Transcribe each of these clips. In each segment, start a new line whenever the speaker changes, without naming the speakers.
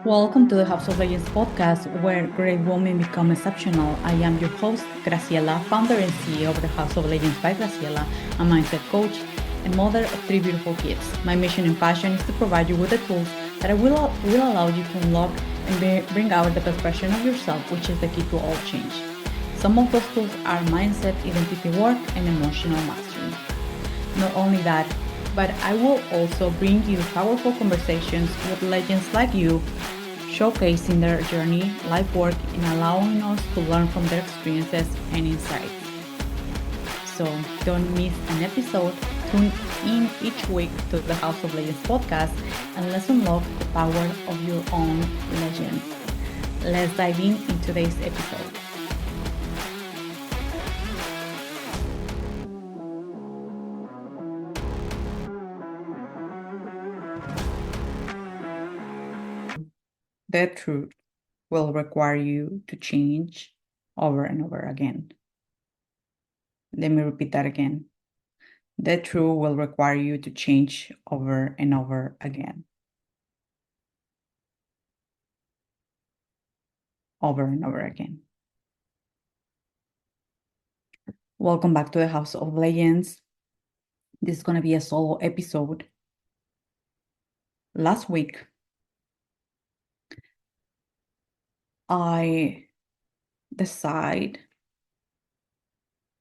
Welcome to the House of Legends podcast, where great women become exceptional. I am your host, Graciela, founder and CEO of the House of Legends by Graciela, a mindset coach and mother of 3 beautiful kids. My mission and passion is to provide you with the tools that will allow you to unlock and bring out the best version of yourself, which is the key to all change. Some of those tools are mindset, identity work, and emotional mastery. Not only that, but I will also bring you powerful conversations with legends like you, showcasing their journey, life work, and allowing us to learn from their experiences and insights. So don't miss an episode. Tune in each week to the House of Legends podcast and let's unlock the power of your own legend. Let's dive in today's episode. The truth will require you to change over and over again. Let me repeat that again. The truth will require you to change over and over again. Over and over again. Welcome back to the House of Legends. This is going to be a solo episode. Last week, I decided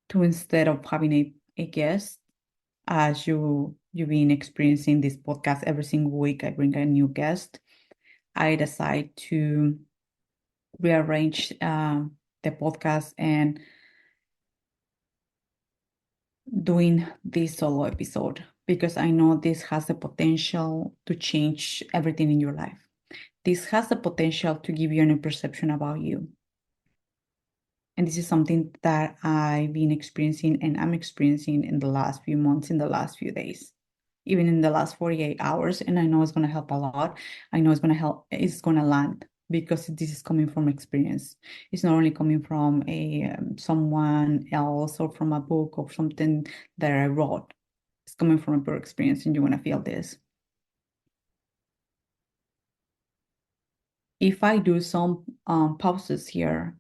to, instead of having a guest, as you've been experiencing this podcast every single week, I bring a new guest. I decide to rearrange the podcast and doing this solo episode because I know this has the potential to change everything in your life. This has the potential to give you a new perception about you. And this is something that I've been experiencing and I'm experiencing in the last few months, in the last few days, even in the last 48 hours. And I know it's going to help a lot. I know it's going to help, it's going to land because this is coming from experience. It's not only coming from someone else or from a book or something that I wrote. It's coming from a pure experience and you want to feel this. If I do some pauses here,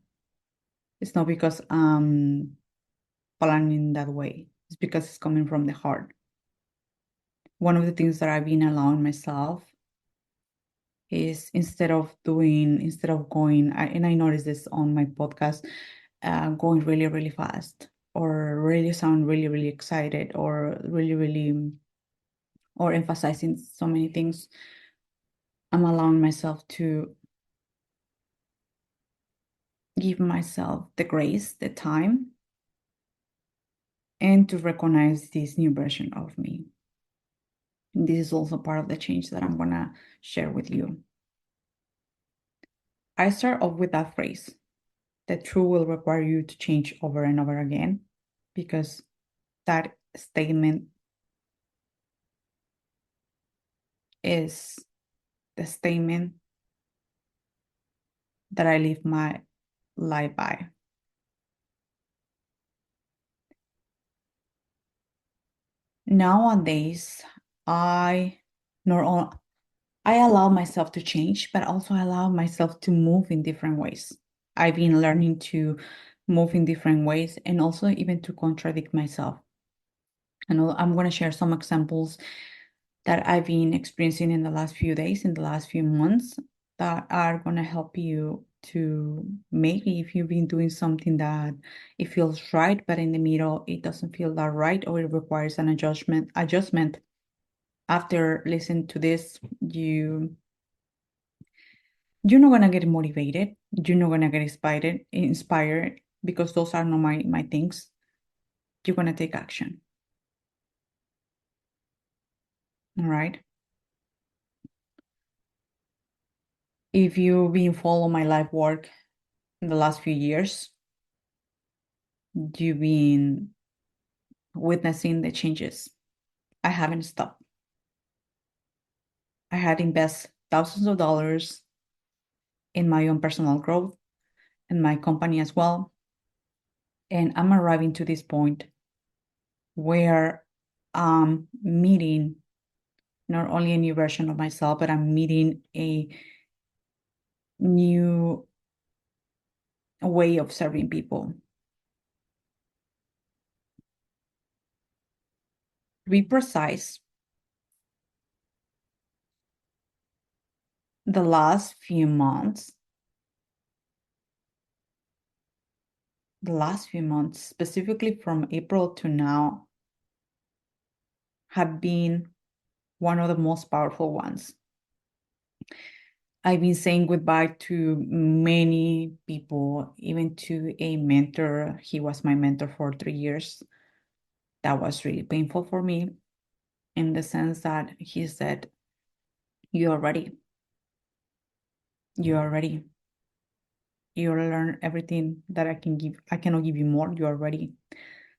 it's not because I'm planning that way. It's because it's coming from the heart. One of the things that I've been allowing myself is instead of going, and I noticed this on my podcast, going really, really fast or really sound really, really excited or really, or emphasizing so many things, I'm allowing myself to give myself the grace, the time, and to recognize this new version of me. And this is also part of the change that I'm going to share with you. I start off with that phrase, the truth will require you to change over and over again, because that statement is the statement that I live my life by. Nowadays, I allow myself to change, but also allow myself to move in different ways. I've been learning to move in different ways and also even to contradict myself. And I'm going to share some examples that I've been experiencing in the last few days, in the last few months, that are going to help you to, maybe if you've been doing something that it feels right, but in the middle it doesn't feel that right, or it requires an adjustment. After listening to this, you're not gonna get motivated, you're not gonna get inspired, because those are not my things. You're gonna take action. All right. If you've been following my life work in the last few years, you've been witnessing the changes. I haven't stopped. I had invest thousands of dollars in my own personal growth and my company as well. And I'm arriving to this point where I'm meeting not only a new version of myself, but I'm meeting a new way of serving people. To be precise, the last few months, specifically from April to now, have been one of the most powerful ones. I've been saying goodbye to many people, even to a mentor. He was my mentor for 3 years. That was really painful for me in the sense that he said, "You are ready. You are ready. You learn everything that I can give. I cannot give you more. You are ready."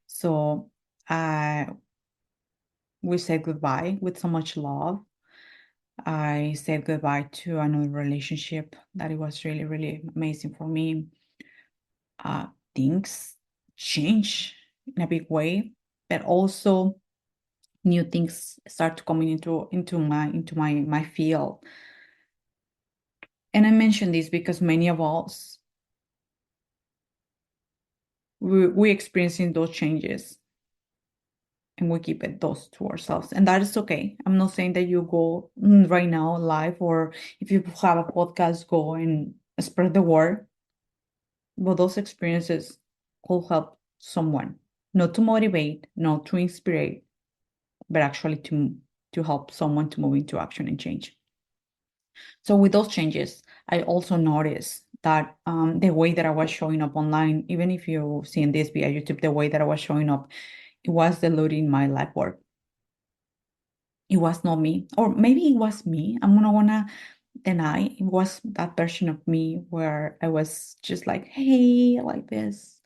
So I we said goodbye with so much love. I said goodbye to another relationship that it was really, really amazing for me. uh, Things change in a big way, but also new things start to coming into my field. And I mention this because many of us we experiencing those changes and we keep it those to ourselves, and that is okay. I'm not saying that you go right now live, or if you have a podcast, go and spread the word. But those experiences could help someone, not to motivate, not to inspire, but actually to help someone to move into action and change. So with those changes, I also noticed that the way that I was showing up online, even if you've seen this via YouTube, the way that I was showing up, it was diluting my life work. It was not me, or maybe it was me. I'm gonna wanna deny it was that version of me where I was just like, hey, like this.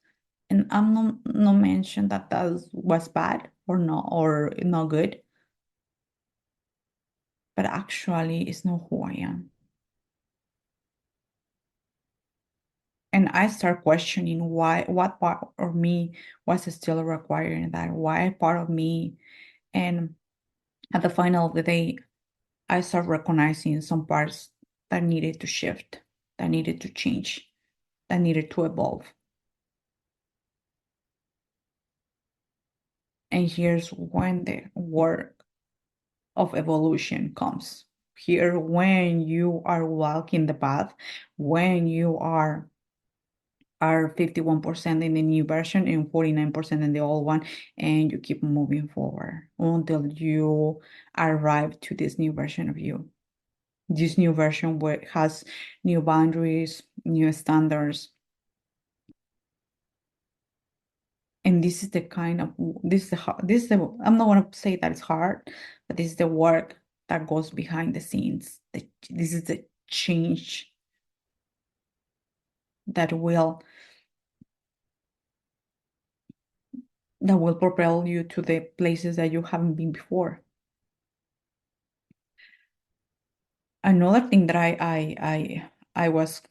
And I'm not mention that that was bad or not good, but actually it's not who I am. And I start questioning what part of me was still requiring that, why part of me. And at the final of the day, I start recognizing some parts that needed to shift, that needed to change, that needed to evolve. And here's when the work of evolution comes. Here, when you are walking the path, when you are 51% in the new version and 49% in the old one, and you keep moving forward until you arrive to this new version of you. This new version where it has new boundaries, new standards. And this is the kind of I'm not going to say that it's hard, but this is the work that goes behind the scenes. This is the change that will propel you to the places that you haven't been before. Another thing that I was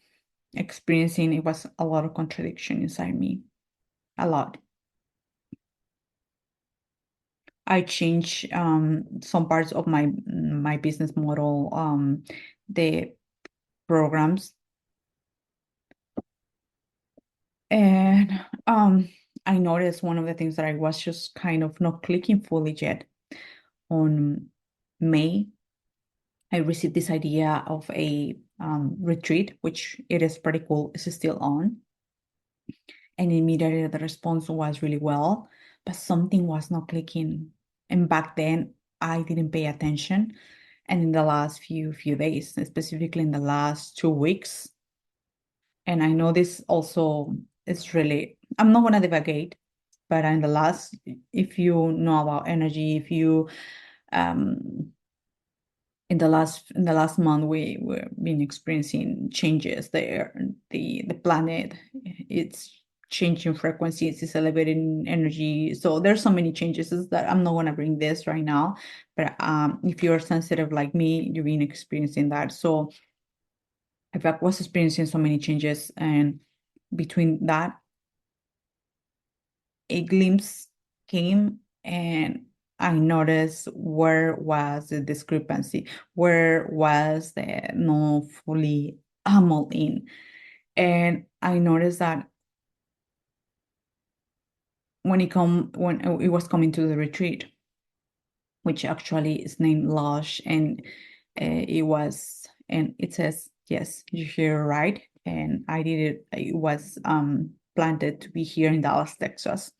experiencing, it was a lot of contradiction inside me. A lot. I changed some parts of my business model, the programs, and I noticed one of the things that I was just kind of not clicking fully yet. On May, I received this idea of a retreat, which it is pretty cool. It's still on. And immediately the response was really well, but something was not clicking. And back then, I didn't pay attention. And in the last few days, specifically in the last 2 weeks, and I know this also is really, I'm not gonna divagate, but in the last, if you know about energy, if you um in the last month we've been experiencing changes there. The planet, it's changing frequencies, it's elevating energy. So there's so many changes that I'm not going to bring this right now, but if you're sensitive like me, you've been experiencing that. So if I was experiencing so many changes, and between that a glimpse came, and I noticed where was the discrepancy, where was the no fully I'm all in. And I noticed that when it was coming to the retreat, which actually is named Lush, and it says, yes, you hear right, and I did it. It was planted to be here in Dallas, Texas.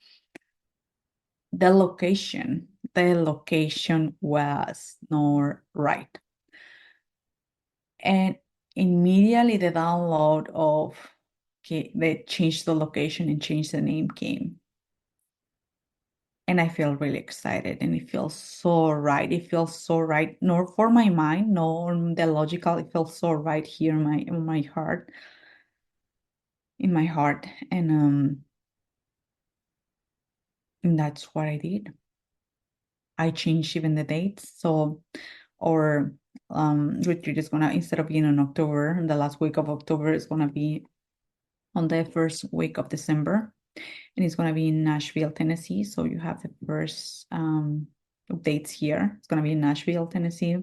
The location was not right, and immediately the download of they changed the location and changed the name came. And I feel really excited, and it feels so right. It feels so right, nor for my mind, nor the logical. It feels so right here in my heart, and that's what I did. I changed even the dates. So our retreat is gonna, instead of being in October, the last week of October, is gonna be on the first week of December, and it's gonna be in Nashville, Tennessee. So you have the first dates here. It's gonna be in Nashville, Tennessee.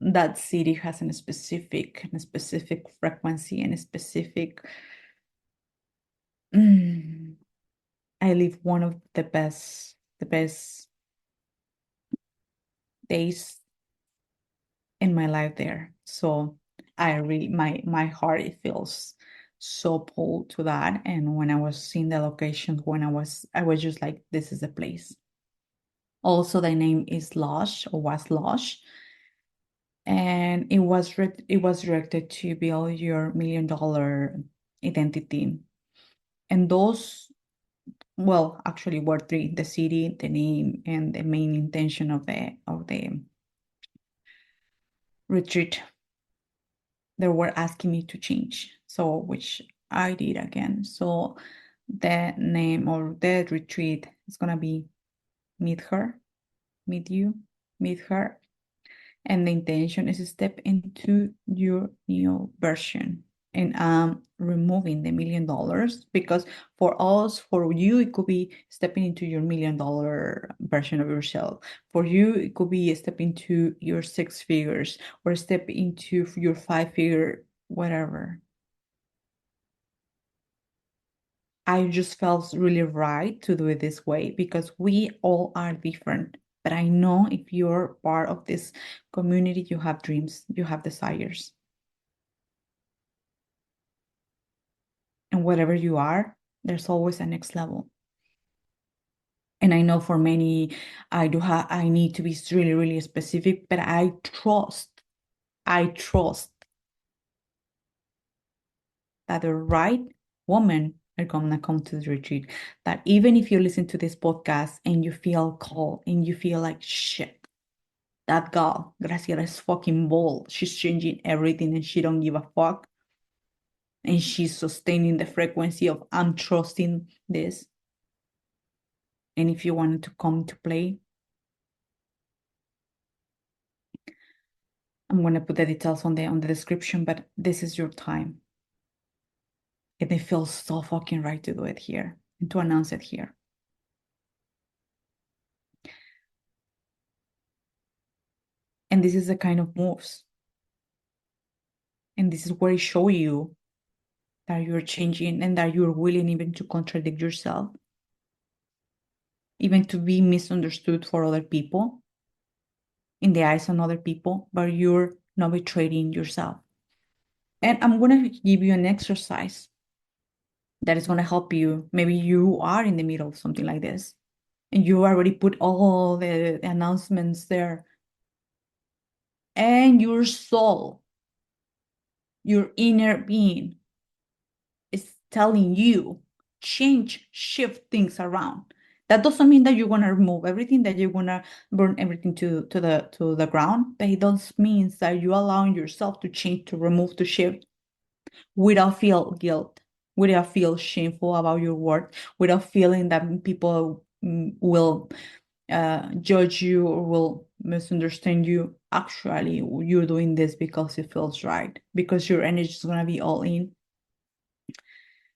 That city has a specific frequency and a specific. I live one of the best days in my life there. So I really my heart, it feels so pulled to that. And when I was seeing the locations, I was just like, this is the place. Also, the name is Lush, or was Lush, and it was directed to build your $1 million identity. And those, well, actually were three: the city, the name, and the main intention of the retreat. They were asking me to change, so which I did again. So the name or the retreat is gonna be meet her, meet you, meet her. And the intention is to step into your new version. And I'm removing the $1 million, because for you, it could be stepping into your $1 million version of yourself. For you, it could be a step into your 6 figures, or step into your 5 figure, whatever. I just felt really right to do it this way, because we all are different. But I know if you're part of this community, you have dreams, you have desires. And whatever you are, there's always a next level. And I know for many, I need to be really, really specific, but I trust that the right woman are gonna come to the retreat. That even if you listen to this podcast and you feel called and you feel like, shit, that girl, Graciela, is fucking bold. She's changing everything and she don't give a fuck. And she's sustaining the frequency of, I'm trusting this. And if you wanted to come to play, I'm going to put the details on the description, but this is your time. And it feels so fucking right to do it here and to announce it here. And this is the kind of moves. And this is where I show you that you're changing and that you're willing even to contradict yourself, even to be misunderstood for other people, in the eyes of other people, but you're not betraying yourself. And I'm going to give you an exercise that is going to help you. Maybe you are in the middle of something like this, and you already put all the announcements there. And your soul, your inner being, is telling you, change, shift things around. That doesn't mean that you're gonna remove everything, that you're gonna burn everything to the ground. But it does mean that you're allowing yourself to change, to remove, to shift, without feel guilt, without feel shameful about your work, without feeling that people will judge you or will misunderstand you. Actually, you're doing this because it feels right, because your energy is going to be all in.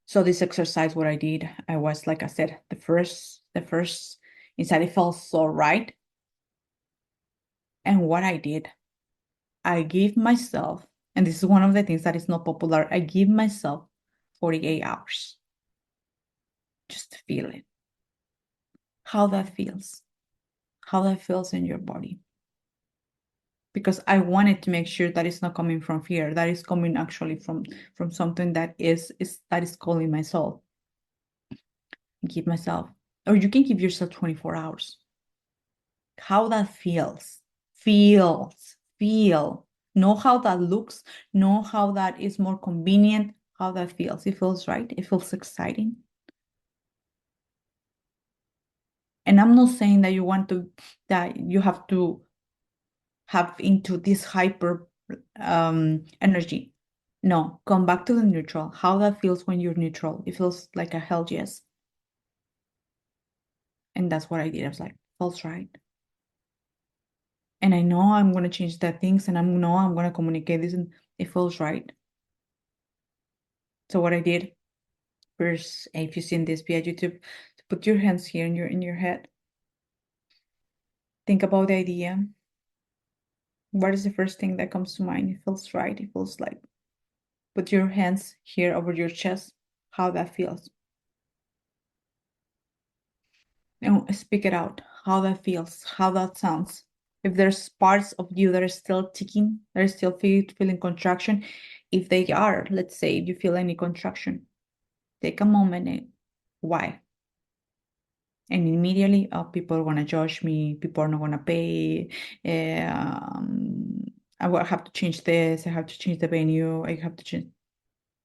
So this exercise, what I did, I was, like I said, the first inside, it felt so right. And what I did, I give myself, and this is one of the things that is not popular, I give myself 48 hours just to feel it. How that feels. How that feels in your body. Because I wanted to make sure that it's not coming from fear, that is coming actually from something that is calling my soul. Give myself, or you can give yourself 24 hours. How that feel. Know how that looks, know how that is more convenient, how that feels. It feels right, it feels exciting. And I'm not saying that that you have to have into this hyper energy. No, come back to the neutral. How that feels when you're neutral. It feels like a hell yes. And that's what I did. I was like, feels right. And I know I'm gonna change that things and I know I'm gonna communicate this and it feels right. So what I did first, if you've seen this via YouTube, to put your hands here in your head. Think about the idea. What is the first thing that comes to mind? It feels right. It feels like put your hands here over your chest, how that feels. And speak it out, how that feels, how that sounds. If there's parts of you that are still ticking, that are still feeling contraction, if they are, let's say you feel any contraction, take a moment and why? And immediately, oh, people are gonna judge me, people are not gonna pay, I will have to change this, I have to change the venue, I have to change.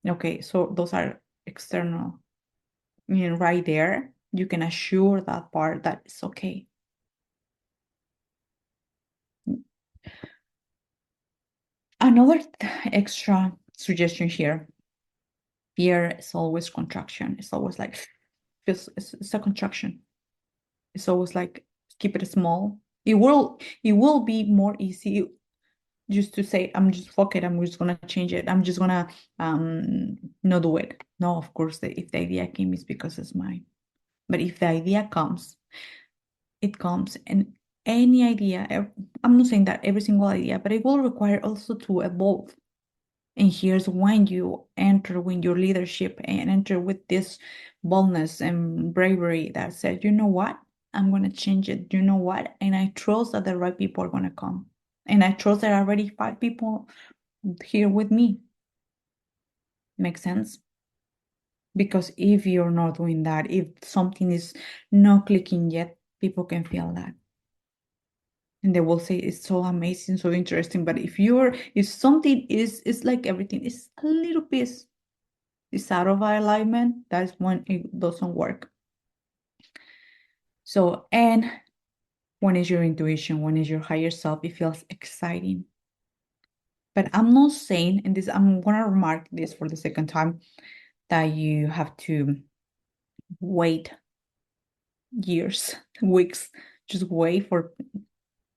Okay, so those are external. I mean, right there, you can assure that part that it's okay. Another extra suggestion here. Fear is always contraction. It's always like it's a contraction. It's always like keep it small. It will be more easy just to say, I'm just fuck it, I'm just gonna change it. I'm just gonna not do it. No, of course, if the idea came, it's because it's mine. But if the idea comes, it comes, and any idea, I'm not saying that every single idea, but it will require also to evolve. And here's when you enter with your leadership and enter with this boldness and bravery that said, you know what? I'm going to change it. You know what? And I trust that the right people are going to come. And I trust there are already 5 people here with me. Makes sense? Because if you're not doing that, if something is not clicking yet, people can feel that. And they will say it's so amazing, so interesting. But if something is like everything, it's a little piece is out of alignment, that's when it doesn't work. So, and when is your intuition, when is your higher self, it feels exciting. But I'm not saying, and this, I'm gonna remark this for the second time, that you have to wait years, weeks, just wait for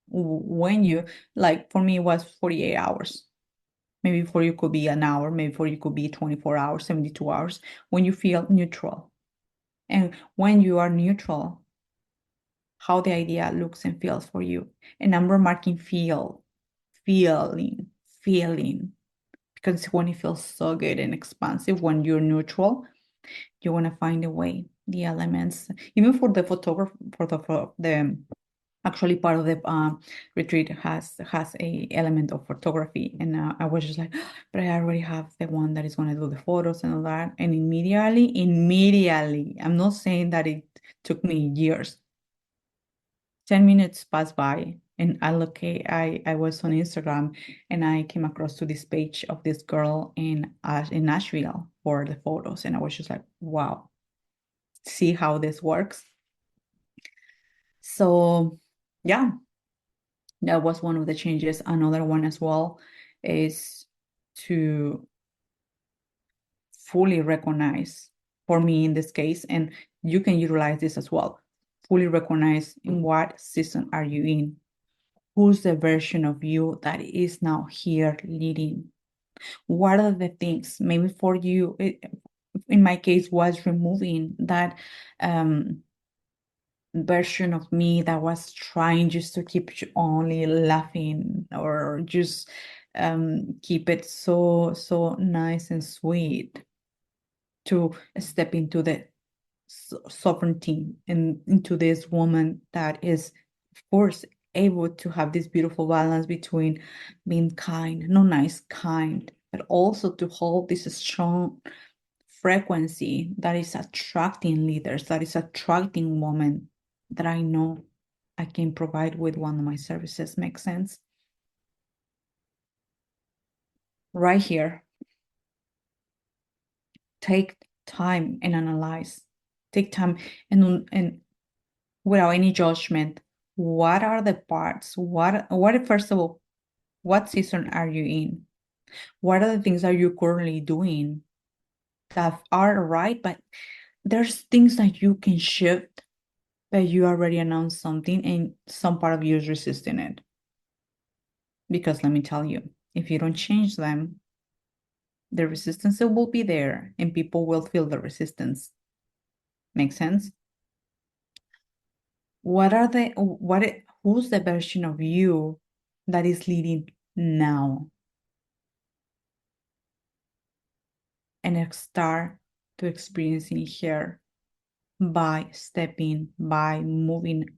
when you, like for me, it was 48 hours. Maybe for you could be an hour, maybe for you could be 24 hours, 72 hours, when you feel neutral. And when you are neutral, how the idea looks and feels for you. And I'm remarking feeling, because when it feels so good and expansive, when you're neutral, you want to find a way, the elements, even for the photographer, for the actually part of the retreat has a element of photography, and I was just like, but I already have the one that is going to do the photos and all that, and immediately, I'm not saying that it took me years. 10 minutes passed by and I was on Instagram and I came across to this page of this girl in Nashville for the photos. And I was just like, wow, see how this works. So yeah, that was one of the changes. Another one as well is to fully recognize, for me in this case, and you can utilize this as well, fully recognize in what season are you in. Who's the version of you that is now here leading? What are the things maybe for you? In my case, was removing that version of me that was trying just to keep only laughing or just keep it so nice and sweet to step into the sovereignty and into this woman that is, of course, able to have this beautiful balance between being kind, no nice, kind, but also to hold this strong frequency that is attracting leaders, that is attracting women that I know I can provide with one of my services. Makes sense? Right here, take time and analyze. Take time and without any judgment. What are the parts? What first of all, what season are you in? What are the things that you're currently doing that are right, but there's things that you can shift, but you already announced something and some part of you is resisting it. Because let me tell you, if you don't change them, the resistance will be there and people will feel the resistance. Make sense? Who's the version of you that is leading now? And start to experiencing here by stepping, by moving,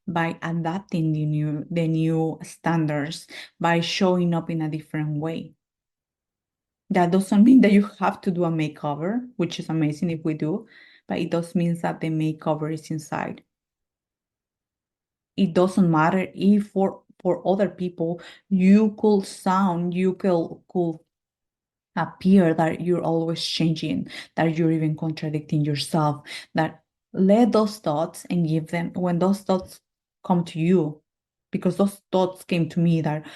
by adapting the new standards, by showing up in a different way. That doesn't mean that you have to do a makeover, which is amazing if we do, but it does mean that the makeover is inside. It doesn't matter if for other people you could appear that you're always changing, that you're even contradicting yourself, that let those thoughts and give them when those thoughts come to you, because those thoughts came to me that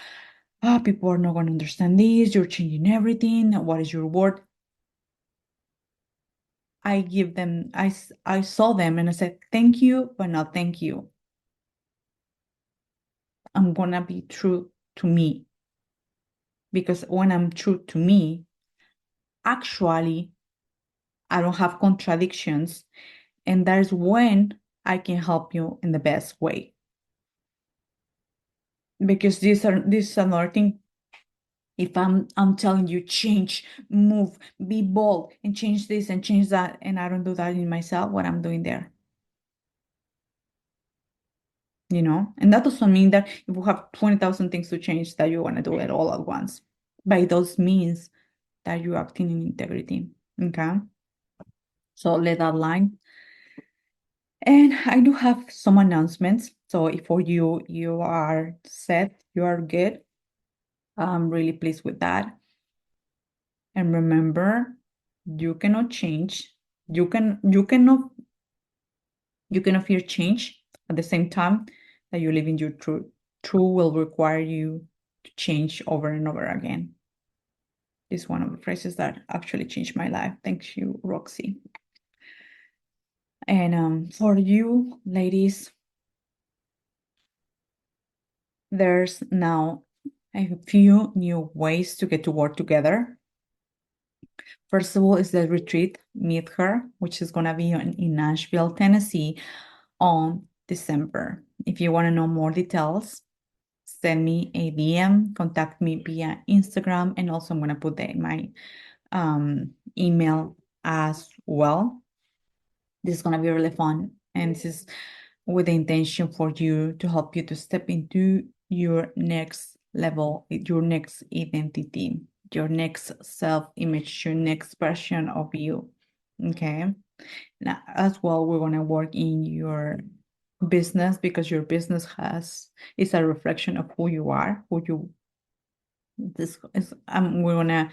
people are not going to understand this, you're changing everything, what is your word? I saw them and I said, thank you, but not thank you. I'm gonna be true to me. Because when I'm true to me, actually, I don't have contradictions. And that's when I can help you in the best way. Because this is another thing. If I'm telling you change, move, be bold, and change this and change that, and I don't do that in myself, what I'm doing there. And that doesn't mean that if you have 20,000 things to change that you want to do it all at once. By those means that you're acting in integrity. Okay. So let that line. And I do have some announcements. So if for you are set, you are good. I'm really pleased with that. And remember, you cannot change. You cannot fear change at the same time that you live in your truth. Truth will require you to change over and over again. This is one of the phrases that actually changed my life. Thank you, Roxy. And for you, ladies, there's now a few new ways to get to work together. First of all is the retreat, Meet Her, which is going to be in Nashville, Tennessee on December. If you want to know more details, send me a DM, contact me via Instagram, and also I'm going to put my email as well. This is going to be really fun, and this is with the intention for you to help you to step into your next level, your next identity, your next self-image, your next version of you. Okay. Now, as well, we're going to work in your business because your business is a reflection of who you are, this is we're gonna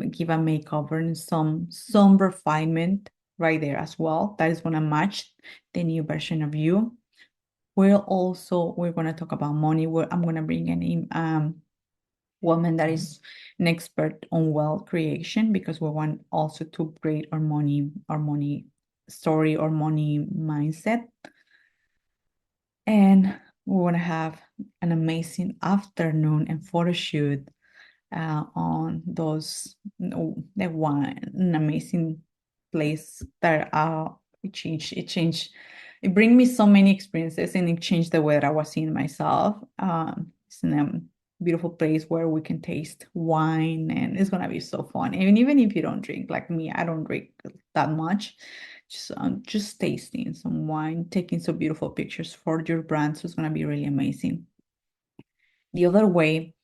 give a makeover and some refinement right there as well. That is gonna match the new version of you. We're gonna talk about money. I'm gonna bring in woman that is an expert on wealth creation because we want also to upgrade our money story or money mindset. And we want to have an amazing afternoon and photo shoot on an amazing place that it bring me so many experiences and it changed the way that I was seeing myself. beautiful place where we can taste wine, and it's gonna be so fun. And even if you don't drink, like me, I don't drink that much. Just tasting some wine, taking some beautiful pictures for your brand. So it's gonna be really amazing. The other way,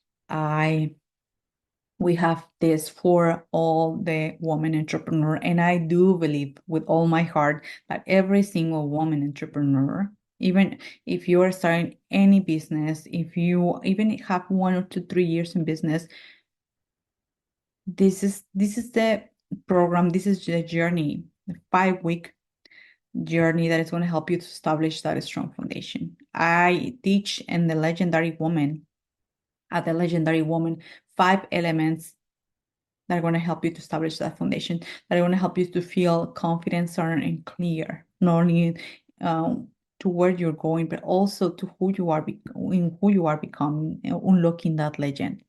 we have this for all the women entrepreneur, and I do believe with all my heart that every single woman entrepreneur, even if you are starting any business, if you even have 1 or 2, 3 years in business, this is the program, this is the journey, the 5-week journey that is going to help you to establish that strong foundation. I teach in the Legendary Woman, 5 elements that are going to help you to establish that foundation, that are going to help you to feel confident, certain, and clear, not only to where you're going, but also to who you are becoming, unlocking that legend.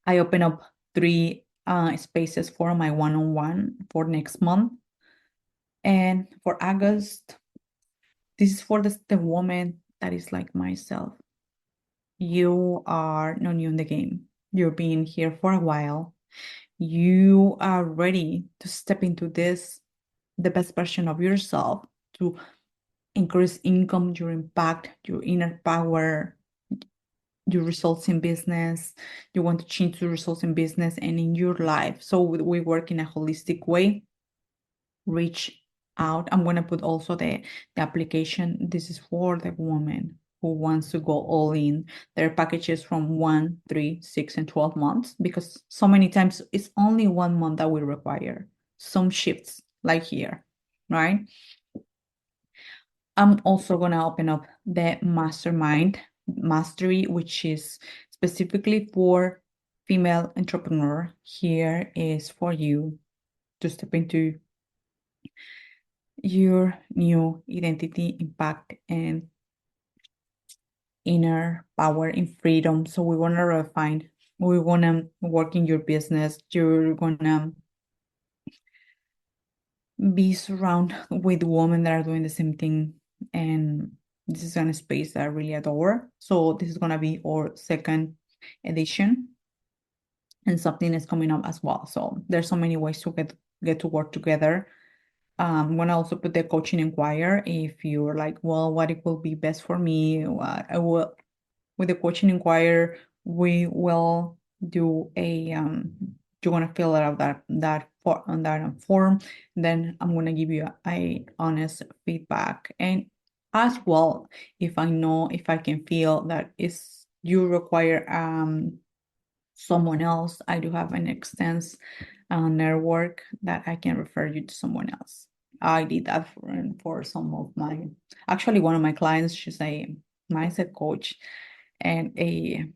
I open up 3 spaces for my one-on-one for next month. And for August, this is for the woman that is like myself. You are not new in the game. You're being here for a while. You are ready to step into this, the best version of yourself, to increase income, your impact, your inner power, your results in business. You want to change the results in business and in your life. So we work in a holistic way. Reach out. I'm going to put also the application. This is for the woman who wants to go all in. There are packages from 1, 3, 6, and 12 months, because so many times it's only 1 month that we require some shifts like here, right? I'm also going to open up the mastermind mastery, which is specifically for female entrepreneur. Here is for you to step into your new identity, impact, and inner power and freedom. So we want to refine, we want to work in your business. You're going to be surrounded with women that are doing the same thing. And this is a space that I really adore. So this is going to be our 2nd edition. And something is coming up as well. So there's so many ways to get to work together. I'm going to also put the coaching inquire. If you're like, well, what it will be best for me, I will, with the coaching inquire, we will do a, you're going to fill out that form. Then I'm going to give you a honest feedback. And as well, if I can feel that you require someone else, I do have an extensive network that I can refer you to someone else. I did that for some of actually one of my clients, she's a mindset coach, and a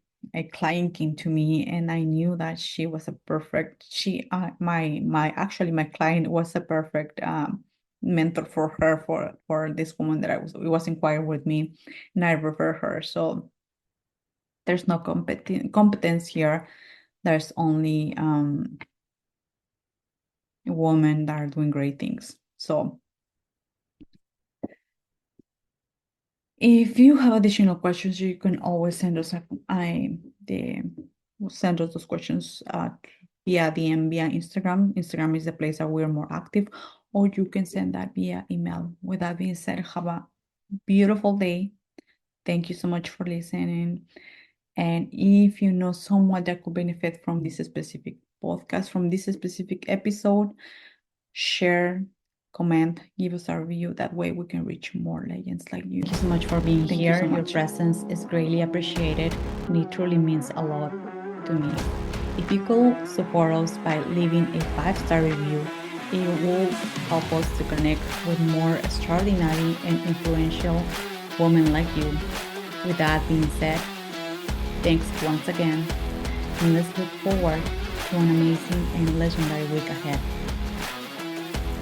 client came to me, and I knew that she was a perfect, my client was a perfect mentor for her, for this woman that it was inquiring with me, and I refer her. So there's no competence here. There's only women that are doing great things. So if you have additional questions, you can always send us send us those questions via DM, via Instagram. Instagram is the place that we're more active, or you can send that via email. With that being said, have a beautiful day. Thank you so much for listening. And if you know someone that could benefit from this specific podcast, from this specific episode, share, comment, give us a review. That way we can reach more legends like you. Thank you so much for being here. Your presence is greatly appreciated, and it truly means a lot to me. If you could support us by leaving a 5-star review, it will help us to connect with more extraordinary and influential women like you. With that being said, thanks once again, and let's look forward to an amazing and legendary week ahead.